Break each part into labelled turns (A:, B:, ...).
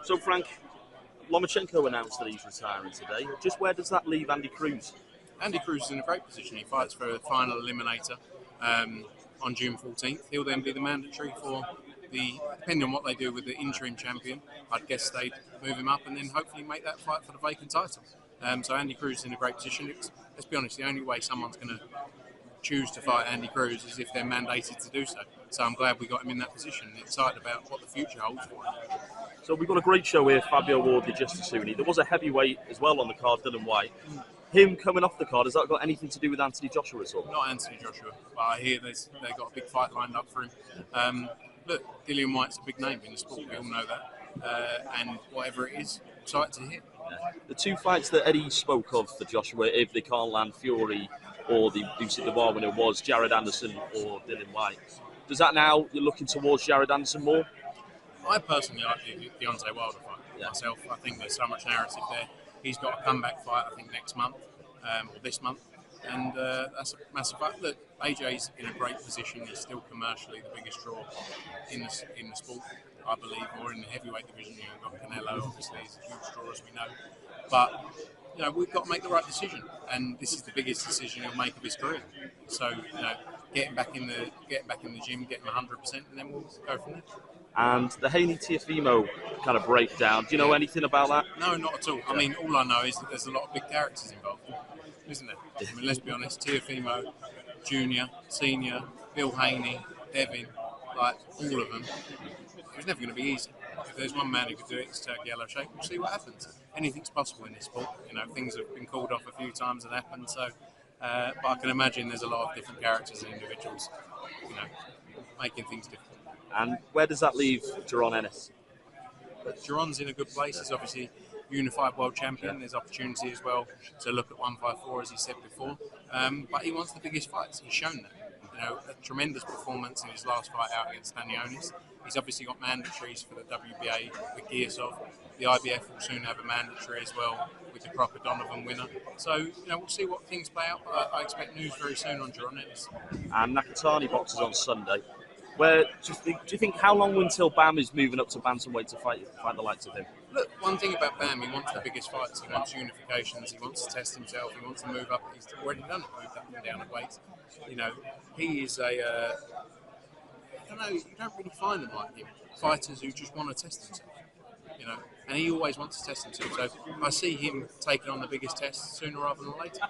A: So, Frank, Lomachenko announced that he's retiring today. Just where does that leave Andy Cruz?
B: Andy Cruz is in a great position. He fights for a final eliminator on June 14th. He'll then be the mandatory for depending on what they do with the interim champion, I'd guess they'd move him up and then hopefully make that fight for the vacant title. So Andy Cruz is in a great position. Let's be honest, the only way someone's going to choose to fight Andy Cruz is if they're mandated to do so. So I'm glad we got him in that position and excited about what the future holds for him.
A: So we've got a great show here, Fabio, Wardley, Justis, Huni. There was a heavyweight as well on the card, Dillian Whyte. Him coming off the card, has that got anything to do with Anthony Joshua at all?
B: Not Anthony Joshua, but I hear they've got a big fight lined up for him. Look, Dillian Whyte's a big name in the sport, we all know that. And whatever it is, excited to hear.
A: The two fights that Eddie spoke of for Joshua, if they can't land Fury or the Usyk Dubois winner, was Jared Anderson or Dillian Whyte. Does that now, you're looking towards Jared Anderson more?
B: I personally like the Deontay Wilder fight myself. I think there's so much narrative there. He's got a comeback fight, I think, next month, or this month. And that's a massive fight. Look, AJ's in a great position. He's still commercially the biggest draw in the sport, I believe, or in the heavyweight division. You've got Canelo, obviously, is a huge draw, as we know. But we've got to make the right decision, and this is the biggest decision he'll make of his career. So, getting back in the gym, getting 100%, and then we'll go from there.
A: And the Haney Tiafimo kind of breakdown, do you know anything about that?
B: No, not at all. I mean, all I know is that there's a lot of big characters involved, isn't there? I mean, let's be honest, Tiafimo, Junior, Senior, Bill Haney, Devin, like all of them. It was never going to be easy. If there's one man who could do it, it's Turkey Yellow Shake. We'll see what happens. Anything's possible in this sport. Things have been called off a few times and happened. So, but I can imagine there's a lot of different characters and individuals, making things difficult.
A: And where does that leave Jaron Ennis?
B: Jaron's in a good place. He's obviously unified world champion. There's opportunity as well to look at 154, as he said before. But he wants the biggest fights. He's shown that. A tremendous performance in his last fight out against Stanionis. He's obviously got mandatories for the WBA with Gearsov. The IBF will soon have a mandatory as well with the Crocker Donovan winner. So, we'll see what things play out. But I expect news very soon on Jaron Ennis.
A: And Nakatani boxes on Sunday. Do you think how long until Bam is moving up to bantamweight to fight the likes of him?
B: Look, one thing about Bam, he wants the biggest fights. He wants unifications. He wants to test himself. He wants to move up. He's already done it, moved up and down a weight. He is I don't know. You don't really find them like him. Fighters who just want to test themselves. And he always wants to test himself. So I see him taking on the biggest test sooner rather than later.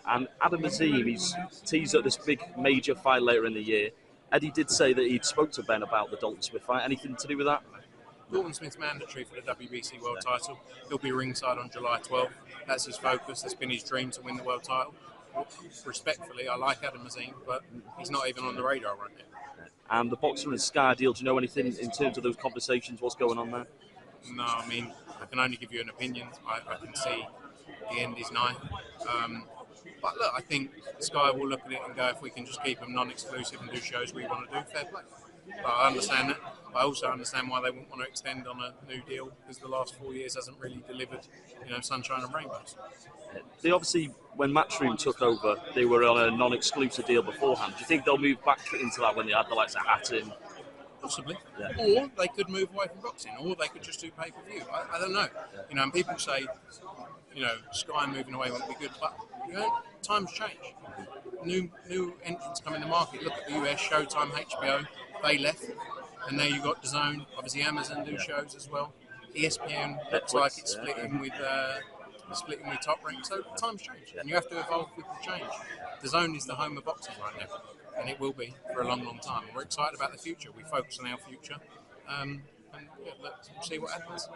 A: And Adam Azim, he's teased at this big major fight later in the year. Eddie did say that he'd spoke to Ben about the Dalton Smith fight. Anything to do with that?
B: Dalton Smith's mandatory for the WBC world title. He'll be ringside on July 12th. That's his focus. That's been his dream to win the world title. Respectfully, I like Adam Azim, but he's not even on the radar right now.
A: And the Boxer and Sky deal, do you know anything in terms of those conversations? What's going on there?
B: No, I mean, I can only give you an opinion. I can see the end is nigh. But look, I think Sky will look at it and go, if we can just keep them non-exclusive and do shows we want to do, fair play. But I understand that. I also understand why they wouldn't want to extend on a new deal, because the last 4 years hasn't really delivered, sunshine and rainbows.
A: They obviously, when Matchroom took over, they were on a non-exclusive deal beforehand. Do you think they'll move back into that when they had the likes of Hatton?
B: Possibly. Yeah. Or they could move away from boxing, or they could just do pay-per-view. I don't know. Yeah. And people say, Sky moving away won't be good, but times change. New entrants come in the market. Look at the US, Showtime, HBO. They left, and now you've got DAZN. Obviously, Amazon do shows as well. ESPN looks like it's splitting with Top Rank. So times change, and you have to evolve with the change. DAZN is the home of boxing right now, and it will be for a long, long time. We're excited about the future. We focus on our future, and let's see what happens.